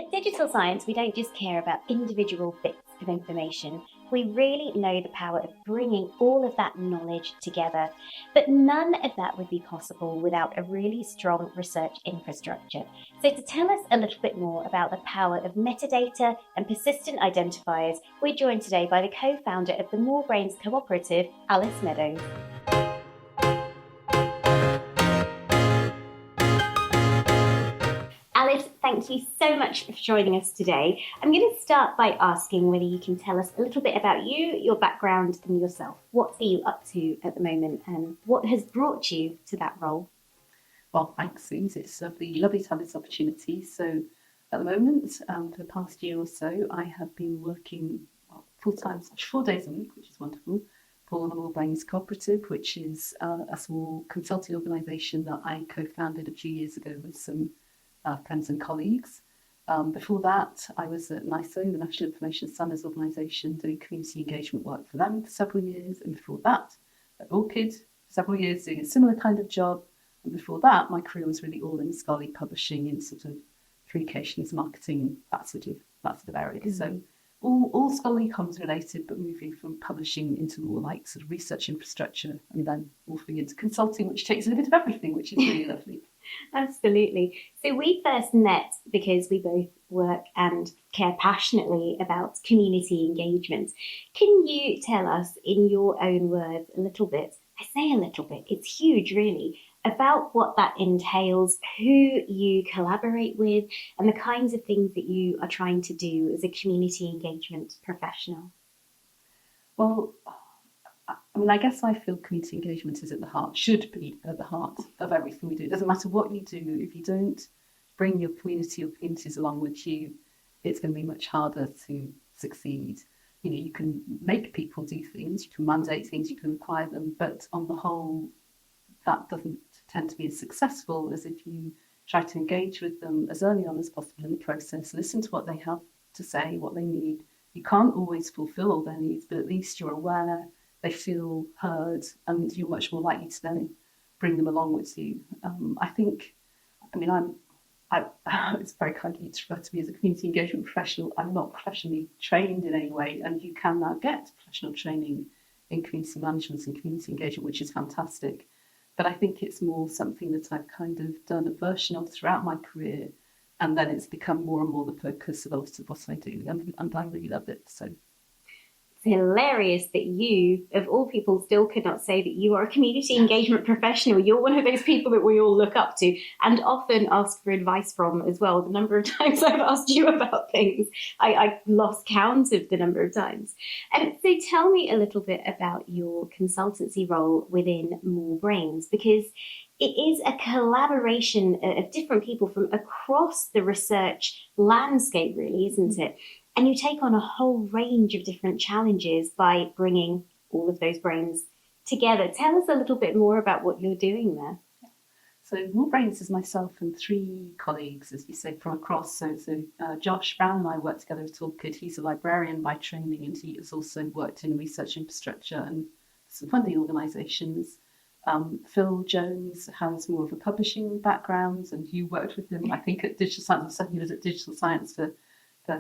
At digital science, we don't just care about individual bits of information. We really know the power of bringing all of that knowledge together. But none of that would be possible without a really strong research infrastructure. So to tell us a little bit more about the power of metadata and persistent identifiers, we're joined today by the co-founder of the More Brains Cooperative, Alice Meadows. Alice, thank you so much for joining us today. I'm going to start by asking whether you can tell us a little bit about you, your background and yourself. What are you up to at the moment and what has brought you to that role? Well, thanks, Suze. It's lovely to have this opportunity. So at the moment, for the past year or so, I have been working full-time, 4 days a week, which is wonderful, for the More Brains Cooperative, which is a small consulting organisation that I co-founded a few years ago with some friends and colleagues. Before that, I was at NISO, the National Information Standards Organisation, doing community engagement work for them for several years. And before that, at ORCiD, for several years, doing a similar kind of job. And before that, my career was really all in scholarly publishing in sort of communications, marketing, that sort of area. Mm-hmm. So all scholarly comms related, but moving from publishing into more like sort of research infrastructure and then morphing into consulting, which takes a bit of everything, which is really lovely. Absolutely. So we first met because we both work and care passionately about community engagement. Can you tell us in your own words a little bit, I say a little bit, it's huge really, about what that entails, who you collaborate with and the kinds of things that you are trying to do as a community engagement professional? Well, I mean, I guess I feel community engagement is should be at the heart of everything we do. It doesn't matter what you do. If you don't bring your community or communities along with you, it's going to be much harder to succeed. You know, you can make people do things, you can mandate things, you can require them, but on the whole, that doesn't tend to be as successful as if you try to engage with them as early on as possible in the process, listen to what they have to say, what they need. You can't always fulfill all their needs, but at least you're aware, they feel heard, and you're much more likely to then bring them along with you. It's very kind of you to refer to me as a community engagement professional. I'm not professionally trained in any way, and you can now get professional training in community management and community engagement, which is fantastic. But I think it's more something that I've kind of done a version of throughout my career, and then it's become more and more the focus of a lot of what I do, and I really love it. So. It's hilarious that you, of all people, still could not say that you are a community engagement professional. You're one of those people that we all look up to and often ask for advice from as well. The number of times I've asked you about things, I lost count of the number of times. And so tell me a little bit about your consultancy role within More Brains, because it is a collaboration of different people from across the research landscape, really, isn't it? And you take on a whole range of different challenges by bringing all of those brains together. Tell us a little bit more about what you're doing there. So More Brains is myself and 3 colleagues, as you say, from across. So Josh Brown and I work together at ORCiD. He's a librarian by training, and he has also worked in research infrastructure and some funding organisations. Huw James has more of a publishing background, and you worked with him, I think, at Digital Science. He was at Digital Science for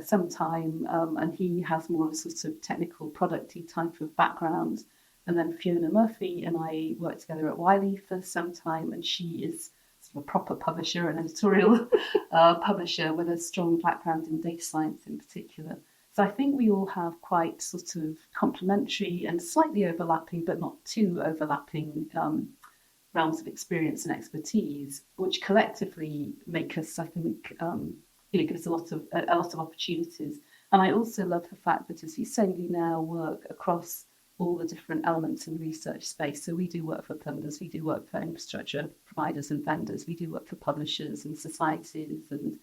some time, and he has more of a sort of technical producty type of background. And then Fiona Murphy and I worked together at Wiley for some time, and she is sort of a proper publisher, an editorial publisher with a strong background in data science in particular. So I think we all have quite sort of complementary and slightly overlapping, but not too overlapping realms of experience and expertise, which collectively make us, I think, give us a lot of opportunities. And I also love the fact that, as you say, we now work across all the different elements in the research space. So we do work for funders, we do work for infrastructure providers and vendors, we do work for publishers and societies and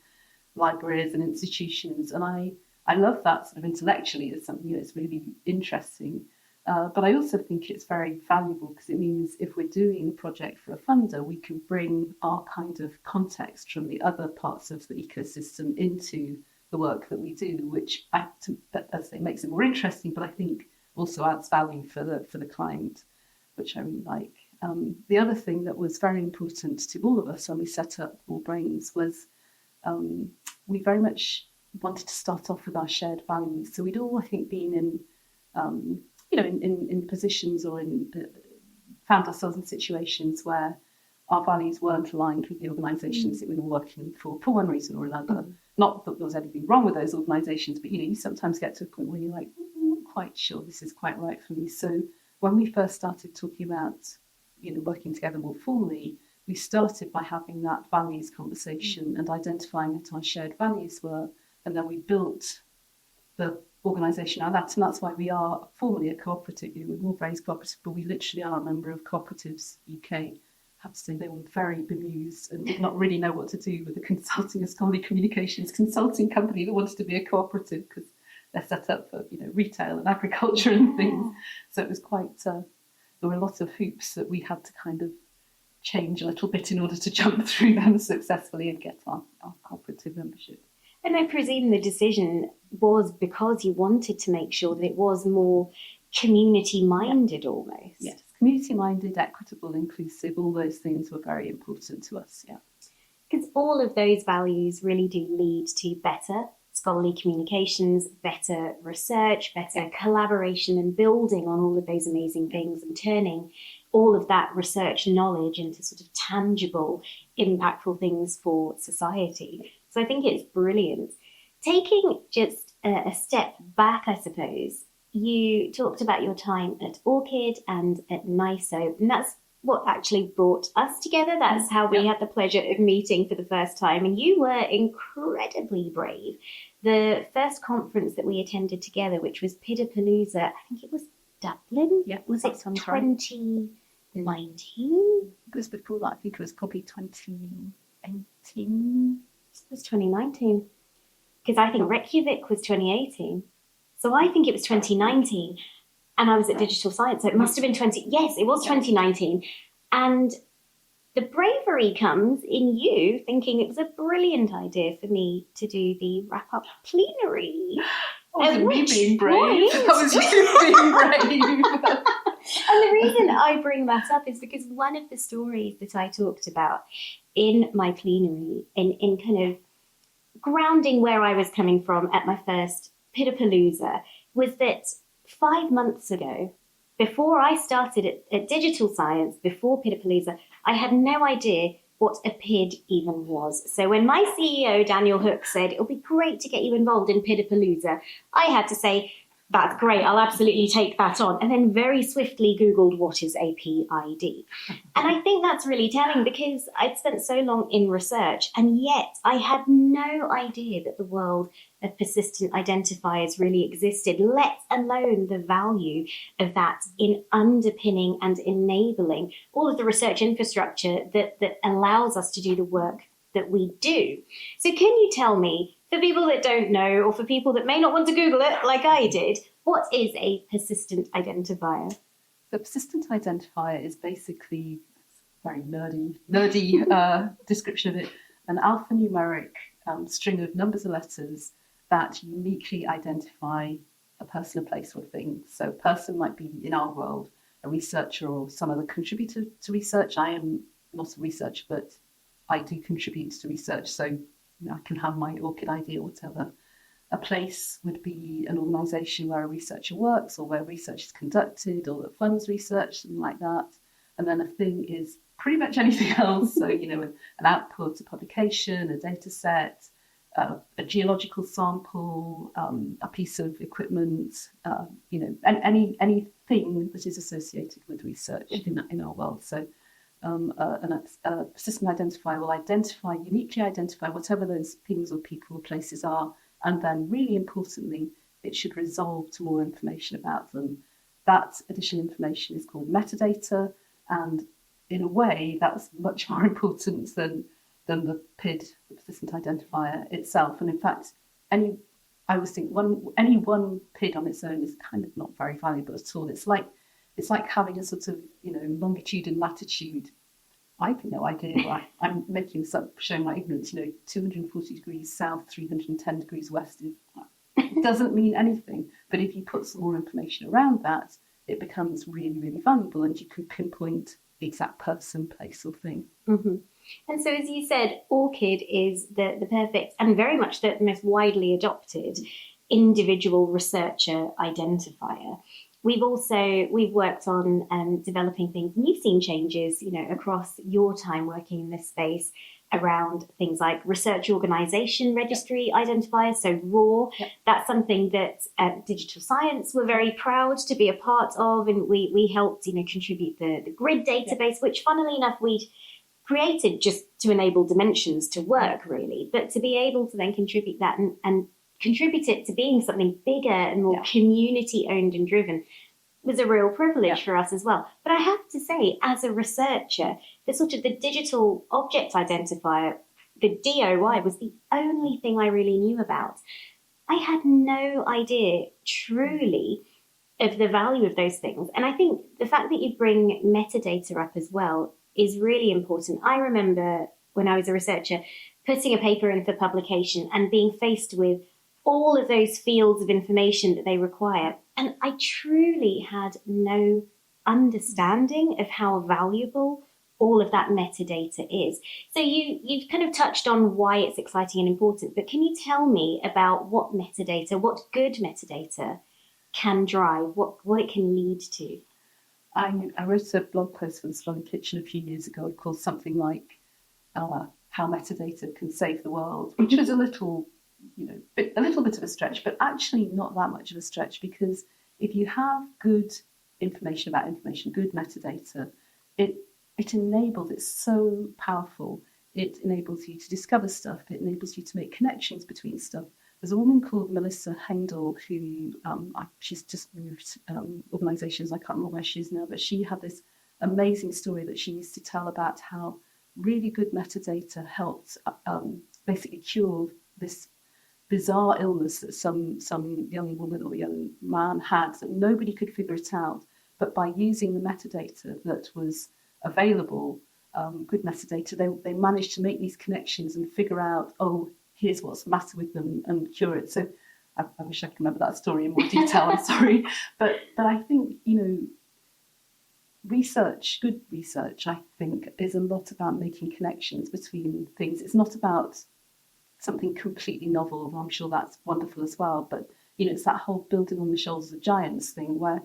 libraries and institutions. And I love that sort of intellectually as something that's really interesting. But I also think it's very valuable because it means if we're doing a project for a funder, we can bring our kind of context from the other parts of the ecosystem into the work that we do, which as I say, makes it more interesting, but I think also adds value for the client, which I really like. The other thing that was very important to all of us when we set up More Brains was we very much wanted to start off with our shared values. So we'd all, I think, been in positions or found ourselves in situations where our values weren't aligned with the organisations that we were working for one reason or another. Not that there was anything wrong with those organisations, but you sometimes get to a point where you're like, I'm not quite sure this is quite right for me. So when we first started talking about, working together more formally, we started by having that values conversation and identifying what our shared values were, and then we built the organisation out of that. And that's why we are formally a cooperative. We're More Brains Cooperative, but we literally are a member of Cooperatives UK. I have to say they were very bemused and did not really know what to do with a consulting, a scholarly communications consulting company that wanted to be a cooperative, because they're set up for retail and agriculture and things. So it was quite, there were a lot of hoops that we had to kind of change a little bit in order to jump through them successfully and get our cooperative membership. And I presume the decision was because you wanted to make sure that it was more community-minded almost. Yes, community-minded, equitable, inclusive, all those things were very important to us, yeah. Because all of those values really do lead to better scholarly communications, better research, better collaboration and building on all of those amazing things and turning all of that research knowledge into sort of tangible, impactful things for society. So I think it's brilliant. Taking just a step back, I suppose, you talked about your time at ORCiD and at NISO, and that's what actually brought us together. That's how we had the pleasure of meeting for the first time, and you were incredibly brave. The first conference that we attended together, which was PIDapalooza, I think it was Dublin? Yeah, was it 2019? It was before that. I think it was probably 2018. It was 2019. Because I think Reykjavik was 2018. So I think it was 2019. And I was at Digital Science, so it must have been 2019. And the bravery comes in you thinking it was a brilliant idea for me to do the wrap-up plenary. Was it me being brave? That was you being brave. And the reason I bring that up is because one of the stories that I talked about in my plenary, in kind of grounding where I was coming from at my first PIDapalooza, was that 5 months ago, before I started at Digital Science, before PIDapalooza, I had no idea what a PID even was. So when my CEO, Daniel Hook, said, it'll be great to get you involved in PIDapalooza, I had to say, that's great, I'll absolutely take that on. And then very swiftly Googled, what is a PID? And I think that's really telling, because I'd spent so long in research, and yet I had no idea that the world of persistent identifiers really existed, let alone the value of that in underpinning and enabling all of the research infrastructure that allows us to do the work that we do. So can you tell me, for people that don't know, or for people that may not want to Google it like I did, what is a persistent identifier? The persistent identifier is basically, a very nerdy description of it, an alphanumeric string of numbers and letters that uniquely identify a person, a place, or a thing. So a person might be, in our world, a researcher or some other contributor to research. I am not a researcher, but I do contribute to research. So I can have my ORCiD ID or whatever. A place would be an organisation where a researcher works, or where research is conducted, or that funds research, something like that. And then a thing is pretty much anything else. So, an output, a publication, a data set, a geological sample, a piece of equipment, anything that is associated with research in our world. So a persistent identifier will uniquely identify whatever those things or people or places are, and then really importantly, it should resolve to more information about them. That additional information is called metadata, and in a way that's much more important than the PID, the persistent identifier itself. And in fact, I always think any one PID on its own is kind of not very valuable at all. It's like having a sort of longitude and latitude. I've no idea. I'm making this up, showing my ignorance. 240 degrees south, 310 degrees west. It doesn't mean anything. But if you put some more information around that, it becomes really, really valuable, and you can pinpoint the exact person, place or thing. Mm-hmm. And so, as you said, ORCiD is the perfect and very much the most widely adopted individual researcher identifier. We've worked on developing things, and you've seen changes, across your time working in this space around things like research organisation registry identifiers, so RAW. Yep. That's something that Digital Science were very proud to be a part of, and we helped, contribute the grid database, which, funnily enough, we'd created just to enable dimensions to work, really, but to be able to then contribute that and contribute it to being something bigger and more community owned and driven was a real privilege for us as well. But I have to say, as a researcher, the digital object identifier, the DOI, was the only thing I really knew about. I had no idea truly of the value of those things. And I think the fact that you bring metadata up as well is really important. I remember when I was a researcher putting a paper in for publication and being faced with all of those fields of information that they require. And I truly had no understanding of how valuable all of that metadata is. So you've kind of touched on why it's exciting and important, but can you tell me about what good metadata can drive, what it can lead to? I wrote a blog post for the Slummy Kitchen a few years ago called something like How Metadata Can Save the World, which was a little bit of a stretch, but actually not that much of a stretch, because if you have good information about information, good metadata, it's so powerful. It enables you to discover stuff. It enables you to make connections between stuff. There's a woman called Melissa Hengdall who, she's just moved organisations. I can't remember where she is now, but she had this amazing story that she used to tell about how really good metadata helped basically cure this bizarre illness that some young woman or young man had, that nobody could figure it out. But by using the metadata that was available, good metadata, they managed to make these connections and figure out, here's what's the matter with them, and cure it. So I wish I could remember that story in more detail, I'm sorry. But I think, good research, I think, is a lot about making connections between things. It's not about something completely novel, and I'm sure that's wonderful as well. But, it's that whole building on the shoulders of giants thing where,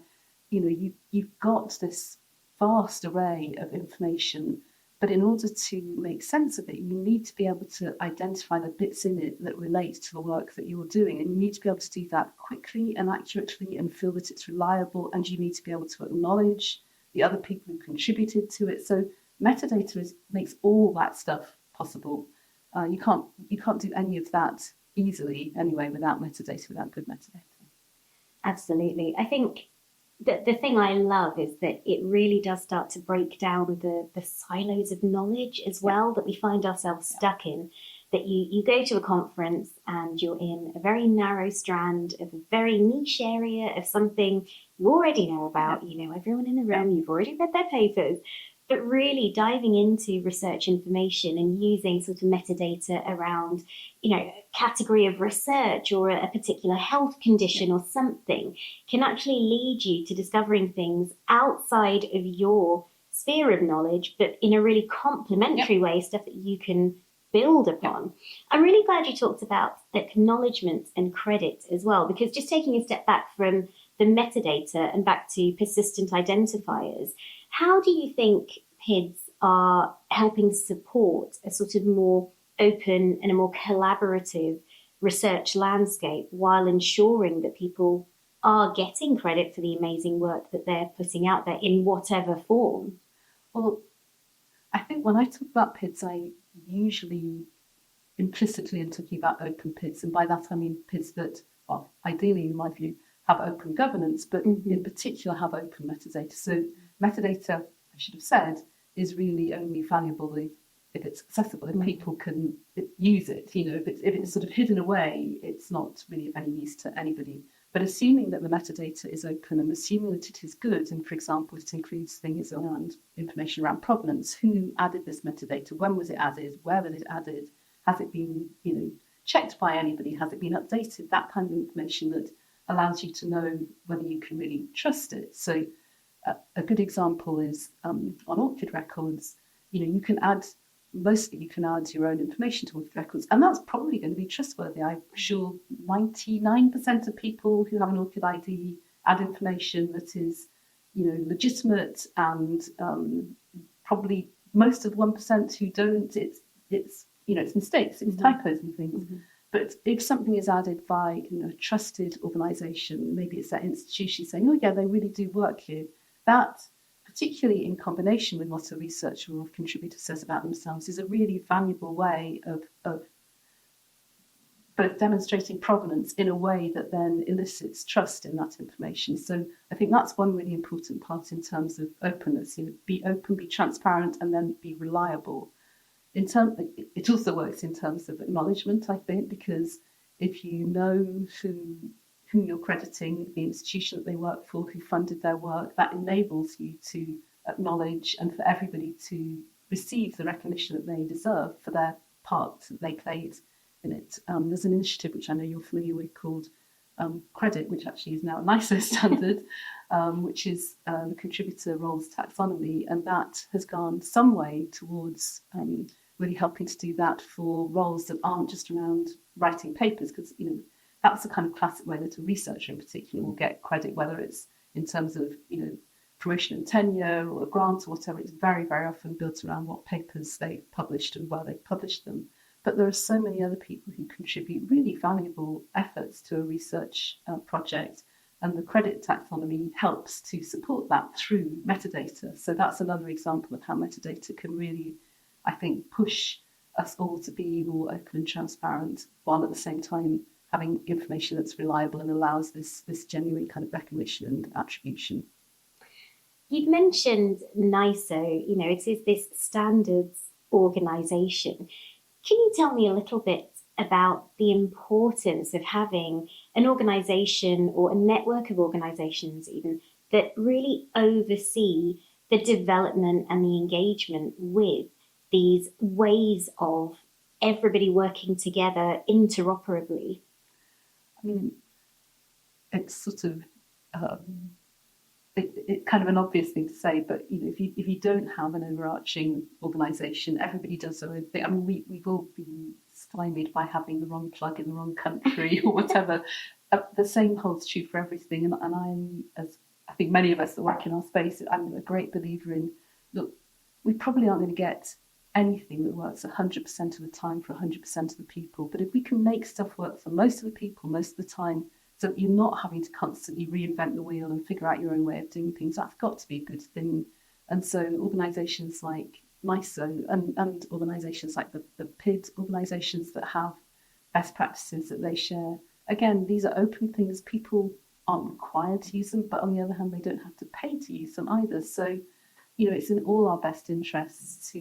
you've got this vast array of information, but in order to make sense of it, you need to be able to identify the bits in it that relate to the work that you're doing. And you need to be able to do that quickly and accurately and feel that it's reliable. And you need to be able to acknowledge the other people who contributed to it. So metadata makes all that stuff possible. You can't do any of that easily anyway without good metadata. Absolutely. I think the thing I love is that it really does start to break down the silos of knowledge as well that we find ourselves stuck in. That you go to a conference and you're in a very narrow strand of a very niche area of something you already know about, everyone in the room, you've already read their papers. But really diving into research information and using sort of metadata around, category of research or a particular health condition or something can actually lead you to discovering things outside of your sphere of knowledge, but in a really complementary way, stuff that you can build upon. I'm really glad you talked about acknowledgement and credit as well, because just taking a step back from the metadata and back to persistent identifiers, how do you think PIDs are helping support a sort of more open and a more collaborative research landscape while ensuring that people are getting credit for the amazing work that they're putting out there in whatever form? Well, I think when I talk about PIDs, I usually implicitly am talking about open PIDs. And by that, I mean PIDs that, ideally, in my view, have open governance, but in particular have open metadata. So metadata, I should have said, is really only valuable if it's accessible, if people can use it. If it's sort of hidden away, it's not really of any use to anybody. But assuming that the metadata is open and assuming that it is good, and for example, it includes things around information around provenance, who added this metadata, when was it added, where was it added, has it been checked by anybody, has it been updated, that kind of information that allows you to know whether you can really trust it. So a good example is on ORCiD records, you can add your own information to ORCiD records, and that's probably going to be trustworthy. I'm sure 99% of people who have an ORCiD ID add information that is, legitimate, and probably most of the 1% who don't, it's mistakes, it's typos and things. Mm-hmm. But if something is added by a trusted organisation, maybe it's that institution saying, oh yeah, they really do work here, that, particularly in combination with what a researcher or a contributor says about themselves, is a really valuable way of both demonstrating provenance in a way that then elicits trust in that information. So I think that's one really important part in terms of openness. Be open, be transparent, and then be reliable. It also works in terms of acknowledgement, I think, because if you know whom you're crediting, the institution that they work for, who funded their work, that enables you to acknowledge and for everybody to receive the recognition that they deserve for their part that they played in it. There's an initiative which I know you're familiar with called Credit, which actually is now a NISO standard, which is the contributor roles taxonomy, and that has gone some way towards really helping to do that for roles that aren't just around writing papers, because that's the kind of classic way that a researcher in particular will get credit, whether it's in terms of promotion and tenure or a grant or whatever. It's very, very often built around what papers they published and where they published them. But there are so many other people who contribute really valuable efforts to a research project, and the credit taxonomy helps to support that through metadata. So that's another example of how metadata can really, I think, push us all to be more open and transparent, while at the same time having information that's reliable and allows this genuine kind of recognition and attribution. You've mentioned NISO, it is this standards organisation. Can you tell me a little bit about the importance of having an organisation or a network of organisations even that really oversee the development and the engagement with these ways of everybody working together interoperably? I mean, it's sort of it's kind of an obvious thing to say, but if you don't have an overarching organisation, everybody does their own thing. I mean, we've all been stymied by having the wrong plug in the wrong country or whatever. The same holds true for everything, and I'm, as I think many of us that work in our space, I'm a great believer in, look, we probably aren't going to get anything that works 100% of the time for 100% of the people, but if we can make stuff work for most of the people most of the time, so you're not having to constantly reinvent the wheel and figure out your own way of doing things, that's got to be a good thing. And so organisations like NISO and organisations like the PID organisations that have best practices that they share, again, these are open things. People aren't required to use them, but on the other hand, they don't have to pay to use them either. So, it's in all our best interests to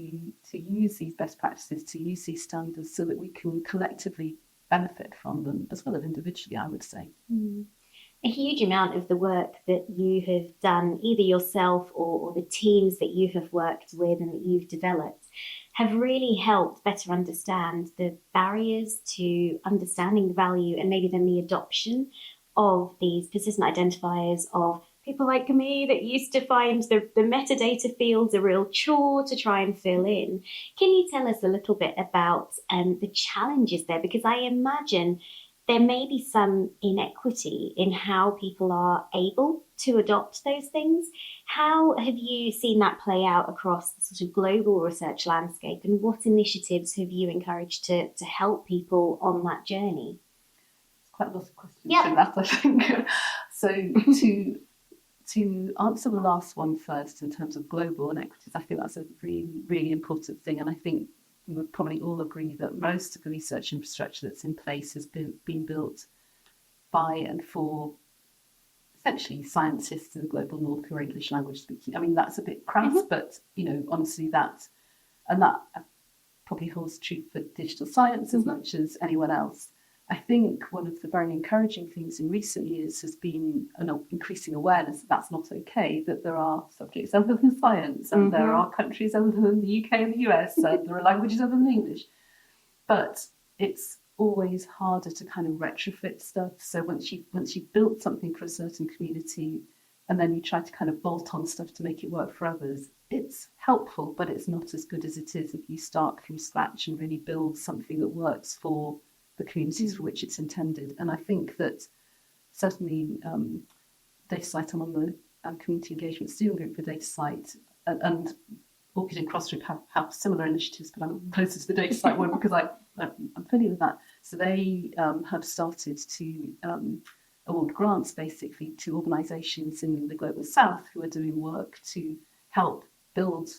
use these best practices, to use these standards so that we can collectively benefit from them as well as individually, I would say. A huge amount of the work that you have done, either yourself or the teams that you have worked with and that you've developed, have really helped better understand the barriers to understanding the value and maybe then the adoption of these persistent identifiers, of people like me that used to find the metadata fields a real chore to try and fill in. Can you tell us a little bit about the challenges there? Because I imagine there may be some inequity in how people are able to adopt those things. How have you seen that play out across the sort of global research landscape, and what initiatives have you encouraged to help people on that journey? Quite a lot of questions in that, I think. So to answer the last one first, in terms of global inequities, I think that's a really, really important thing. And I think we would probably all agree that most of the research infrastructure that's in place has been built by and for essentially scientists in the global north who are English language speaking. I mean, that's a bit crass, but, honestly, that probably holds true for digital science as much as anyone else. I think one of the very encouraging things in recent years has been an increasing awareness that that's not okay, that there are subjects other than science, and there are countries other than the UK and the US, and there are languages other than English. But it's always harder to kind of retrofit stuff. So once you've built something for a certain community, and then you try to kind of bolt on stuff to make it work for others. It's helpful, but it's not as good as it is if you start from scratch and really build something that works for the communities for which it's intended. And I think that certainly DataCite, I'm on the community engagement steering group for DataCite, and ORCiD and Crossgroup have similar initiatives, but I'm closer to the DataCite one because I'm familiar with that. So they have started to award grants basically to organisations in the Global South who are doing work to help build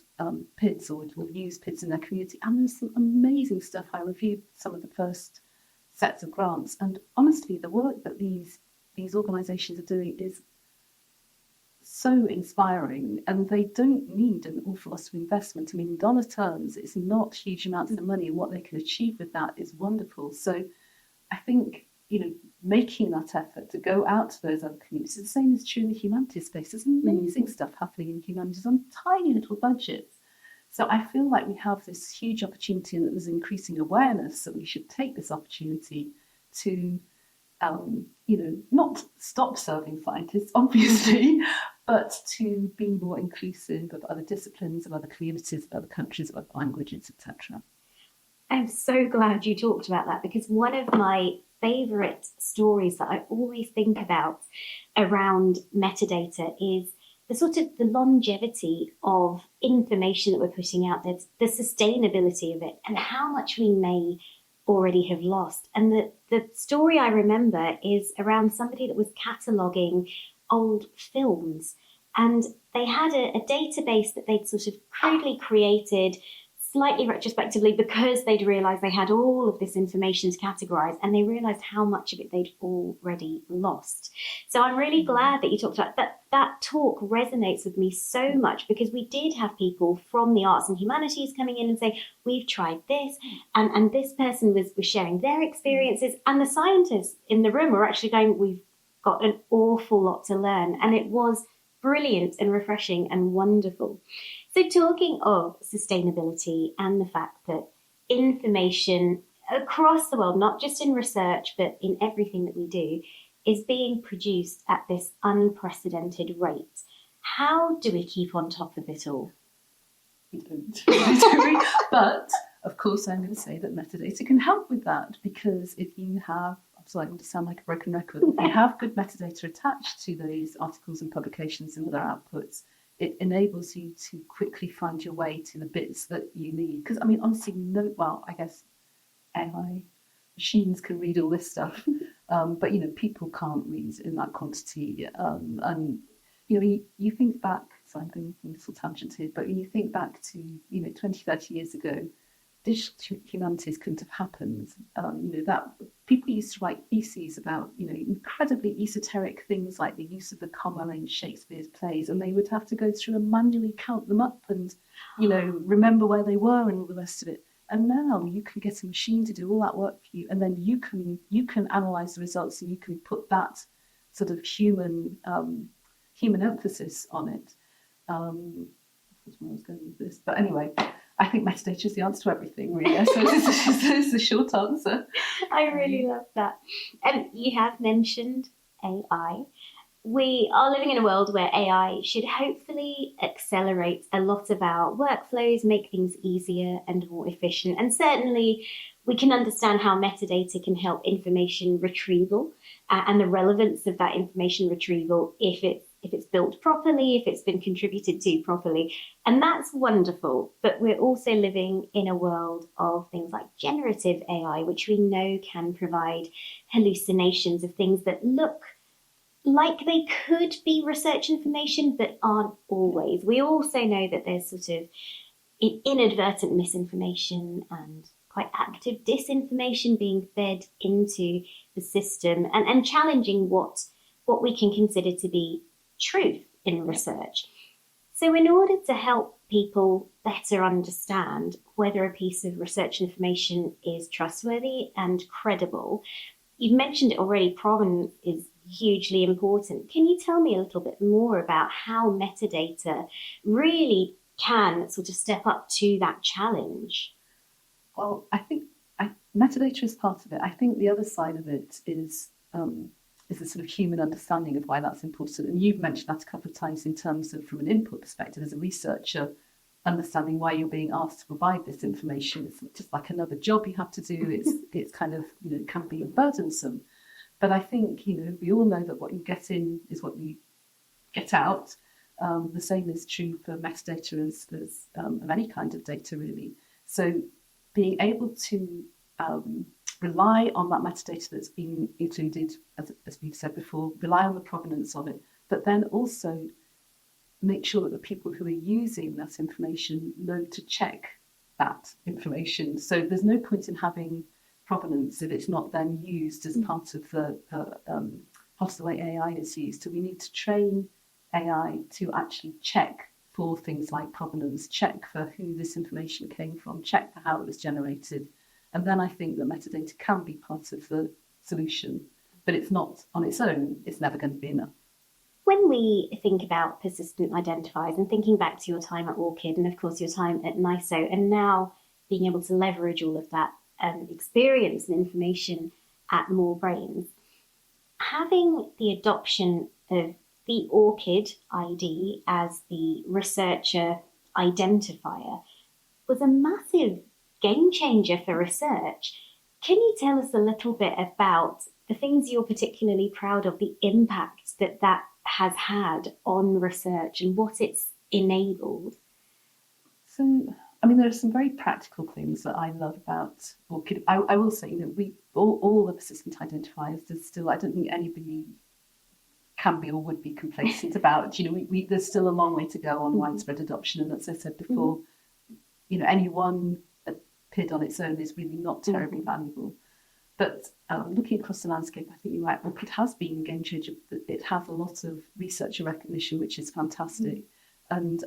PIDs or use PIDs in their community. And there's some amazing stuff. I reviewed some of the first sets of grants, and honestly, the work that these organisations are doing is so inspiring, and they don't need an awful lot of investment. I mean, in dollar terms, it's not huge amounts of money. What they can achieve with that is wonderful. So I think, making that effort to go out to those other communities, the same is true in the humanities space. There's amazing stuff happening in humanities on tiny little budgets. So I feel like we have this huge opportunity, and that there's increasing awareness that we should take this opportunity to, not stop serving scientists, obviously, but to be more inclusive of other disciplines, of other communities, of other countries, of other languages, etc. I'm so glad you talked about that, because one of my favourite stories that I always think about around metadata is the longevity of information that we're putting out there, the sustainability of it, and how much we may already have lost. And the story I remember is around somebody that was cataloguing old films, and they had a database that they'd sort of crudely created slightly retrospectively because they'd realised they had all of this information to categorise, and they realised how much of it they'd already lost. So I'm really glad that you talked about that. That talk resonates with me so much, because we did have people from the arts and humanities coming in and say, we've tried this, and this person was sharing their experiences, and the scientists in the room were actually going, we've got an awful lot to learn. And it was brilliant and refreshing and wonderful. So talking of sustainability and the fact that information across the world, not just in research, but in everything that we do, is being produced at this unprecedented rate, how do we keep on top of it all? We don't. But, of course, I'm going to say that metadata can help with that, because if you have, I'm sorry, I'm going to sound like a broken record, if you have good metadata attached to those articles and publications and other outputs, it enables you to quickly find your way to the bits that you need. Because, I mean, honestly, I guess AI machines can read all this stuff, but, people can't read in that quantity. And, you think back, so I'm going on a little tangent here, but when you think back to, 20, 30 years ago, digital humanities couldn't have happened. That people used to write theses about, incredibly esoteric things like the use of the comma in Shakespeare's plays, and they would have to go through and manually count them up and, remember where they were and all the rest of it. And now you can get a machine to do all that work for you, and then you can analyse the results, and you can put that sort of human emphasis on it. That's where I was going with this, but anyway. I think metadata is the answer to everything, really. So this is the short answer. I really love that. You have mentioned AI. We are living in a world where AI should hopefully accelerate a lot of our workflows, make things easier and more efficient. And certainly we can understand how metadata can help information retrieval and the relevance of that information retrieval if it's built properly, if it's been contributed to properly. And that's wonderful. But we're also living in a world of things like generative AI, which we know can provide hallucinations of things that look like they could be research information, but aren't always. We also know that there's sort of inadvertent misinformation and quite active disinformation being fed into the system and challenging what we can consider to be truth in research. So in order to help people better understand whether a piece of research information is trustworthy and credible, you've mentioned it already, provenance is hugely important. Can you tell me a little bit more about how metadata really can sort of step up to that challenge? Well, I think metadata is part of it. I think the other side of it is is a sort of human understanding of why that's important. And you've mentioned that a couple of times in terms of, from an input perspective, as a researcher, understanding why you're being asked to provide this information. It's just like another job you have to do. It's kind of, it can be burdensome. But I think, we all know that what you get in is what you get out. The same is true for metadata as of any kind of data, really. So being able to rely on that metadata that's been included, as we've said before, rely on the provenance of it, but then also make sure that the people who are using that information know to check that information. So there's no point in having provenance if it's not then used as part of the way AI is used. So we need to train AI to actually check for things like provenance, check for who this information came from, check for how it was generated. And then I think that metadata can be part of the solution, but it's not on its own, it's never going to be enough. When we think about persistent identifiers, and thinking back to your time at ORCiD and of course your time at NISO, and now being able to leverage all of that experience and information at More Brains, having the adoption of the ORCiD ID as the researcher identifier was a massive game changer for research. Can you tell us a little bit about the things you're particularly proud of, the impact that has had on research and what it's enabled? So, there are some very practical things that I love about ORCiD. I will say, we all the persistent identifiers, there's still, I don't think anybody can be or would be complacent about. There's still a long way to go on widespread adoption. And as I said before, any one PID on its own is really not terribly valuable. But looking across the landscape, I think you're right. ORCiD has been a game changer. It has a lot of researcher recognition, which is fantastic. And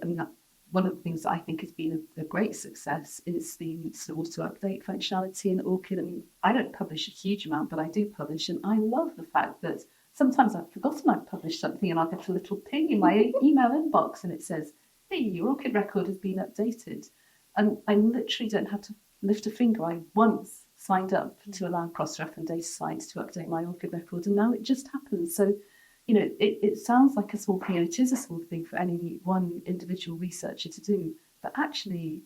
one of the things that I think has been a great success is the auto-update functionality in ORCiD. I don't publish a huge amount, but I do publish. And I love the fact that sometimes I've forgotten I've published something and I'll get a little ping in my email inbox and it says, hey, your ORCiD record has been updated. And I literally don't have to lift a finger. I once signed up to allow Crossref and data science to update my ORCiD record, and now it just happens. So, it sounds like a small thing, and it is a small thing for any one individual researcher to do. But actually,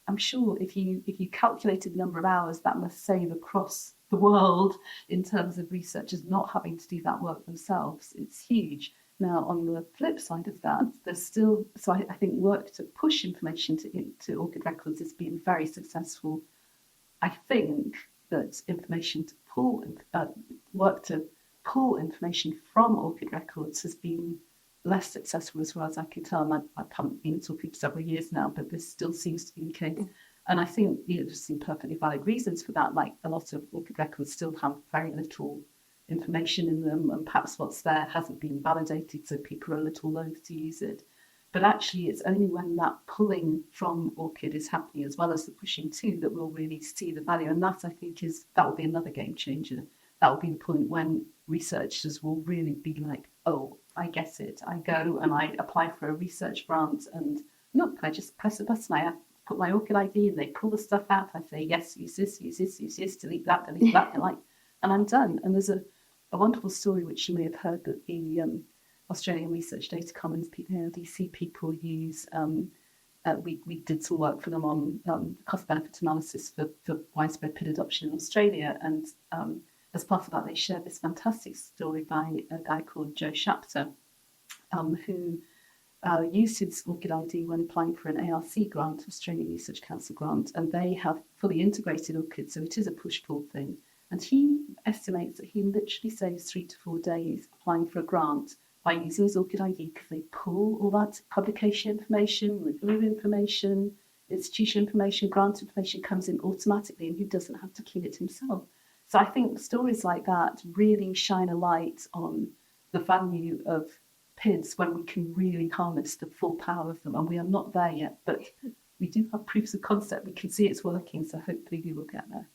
I'm sure if you calculated the number of hours that must save across the world in terms of researchers not having to do that work themselves, it's huge. Now, on the flip side of that, there's still, so I think work to push information to ORCiD records has been very successful. I think that work to pull information from ORCiD records has been less successful as far as I can tell. And I haven't been at ORCiD for several years now, but this still seems to be the case. And I think there's some perfectly valid reasons for that. Like a lot of ORCiD records still have very little information in them, and perhaps what's there hasn't been validated, so people are a little loath to use it. But actually, it's only when that pulling from ORCiD is happening, as well as the pushing too, that we'll really see the value. And that, I think, that will be another game changer. That will be the point when researchers will really be like, oh, I get it. I go and I apply for a research grant, and look, I just press a button. I put my ORCiD ID, and they pull the stuff out. I say, yes, use this, delete that, and I'm done. And there's a wonderful story which you may have heard that the Australian Research Data Commons, ARDC people use. We did some work for them on cost-benefit analysis for widespread PID adoption in Australia. And as part of that, they shared this fantastic story by a guy called Joe Shapter, who used his ORCiD ID when applying for an ARC grant, Australian Research Council grant, and they have fully integrated ORCiD, so it is a push-pull thing. And he estimates that he literally saves 3 to 4 days applying for a grant by using his ORCiD ID, because they pull all that publication information, review information, institutional information, grant information comes in automatically, and he doesn't have to key it himself. So I think stories like that really shine a light on the value of PIDs when we can really harness the full power of them. And we are not there yet, but we do have proofs of concept. We can see it's working, so hopefully we will get there.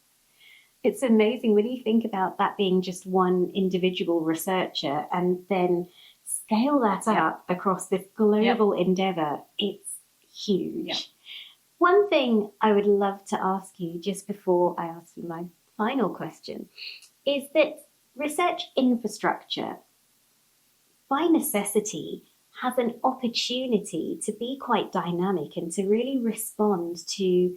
It's amazing when you think about that being just one individual researcher and then scale that up across this global endeavour. It's huge. Yeah. One thing I would love to ask you just before I ask you my final question is that research infrastructure, by necessity, has an opportunity to be quite dynamic and to really respond to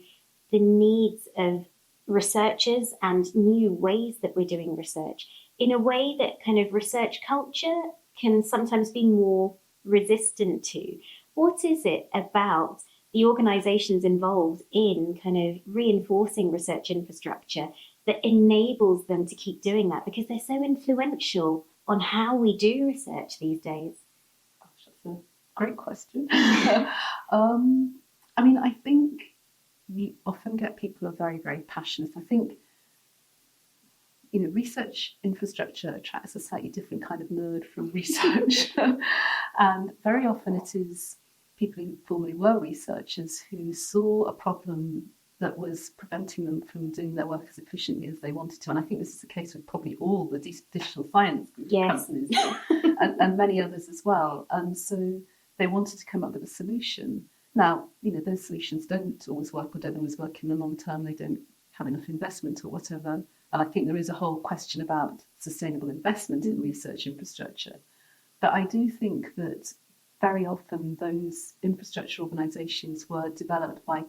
the needs of researchers and new ways that we're doing research in a way that kind of research culture can sometimes be more resistant to. What is it about the organizations involved in kind of reinforcing research infrastructure that enables them to keep doing that? Because they're so influential on how we do research these days. Gosh, that's a great question. I think we often get people who are very, very passionate. I think, research infrastructure attracts a slightly different kind of nerd from research. And very often it is people who formerly were researchers who saw a problem that was preventing them from doing their work as efficiently as they wanted to. And I think this is the case with probably all the digital science companies and many others as well. And so they wanted to come up with a solution. Now, those solutions don't always work or don't always work in the long term. They don't have enough investment or whatever. And I think there is a whole question about sustainable investment in research infrastructure. But I do think that very often those infrastructure organisations were developed by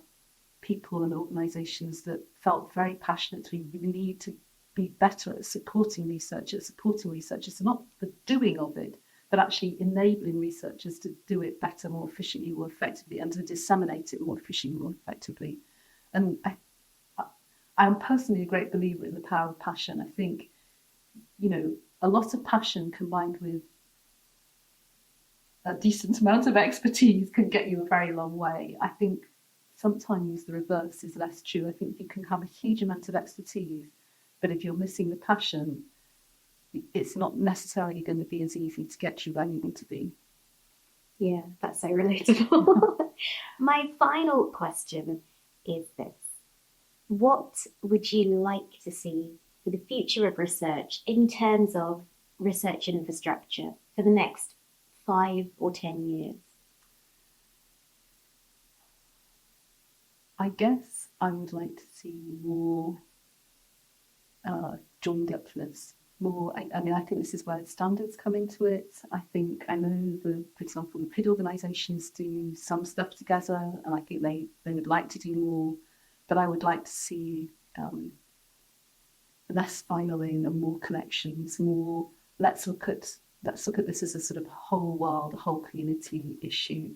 people and organisations that felt very passionately we need to be better at supporting researchers, so not the doing of it, but actually enabling researchers to do it better, more efficiently, more effectively, and to disseminate it more efficiently, more effectively. And I am personally a great believer in the power of passion. I think, a lot of passion combined with a decent amount of expertise can get you a very long way. I think sometimes the reverse is less true. I think you can have a huge amount of expertise, but if you're missing the passion, it's not necessarily going to be as easy to get you where you need to be. Yeah, that's so relatable. My final question is this. What would you like to see for the future of research in terms of research infrastructure for the next 5 or 10 years? I guess I would like to see more joined upness. More, I think this is where standards come into it. I know, for example, the PID organisations do some stuff together, and I think they would like to do more. But I would like to see less siloing and more connections. More, let's look at this as a sort of whole world, a whole community issue.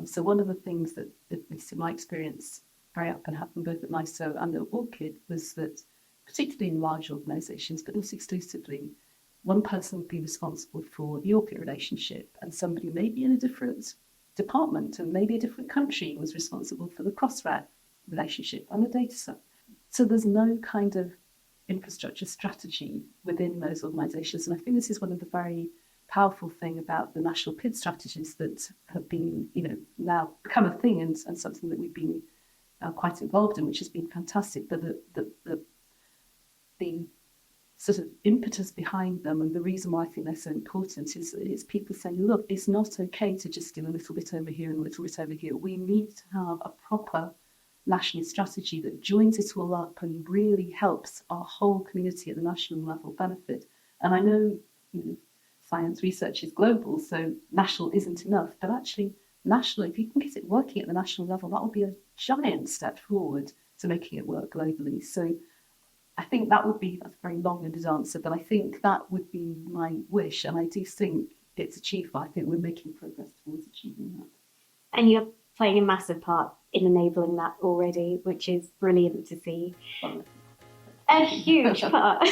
So one of the things that, at least in my experience, very often happened both at NISO and at ORCiD was that, particularly in large organisations, but not exclusively, one person would be responsible for the ORCiD relationship, and somebody maybe in a different department and maybe a different country was responsible for the cross-ref relationship and the data set. So there's no kind of infrastructure strategy within those organisations. And I think this is one of the very powerful thing about the national PID strategies that have been, now become a thing and something that we've been quite involved in, which has been fantastic. But the sort of impetus behind them and the reason why I think they're so important is people saying, look, it's not okay to just do a little bit over here and a little bit over here. We need to have a proper national strategy that joins it all up and really helps our whole community at the national level benefit. And I know, science research is global, so national isn't enough, but actually national, if you can get it working at the national level, that will be a giant step forward to making it work globally. So I think that's a very long-winded answer, but I think that would be my wish, and I do think it's achievable. I think we're making progress towards achieving that. And you're playing a massive part in enabling that already, which is brilliant to see. A huge part.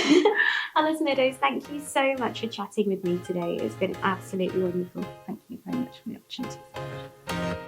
Alice Meadows, thank you so much for chatting with me today. It's been absolutely wonderful. Thank you very much for the opportunity.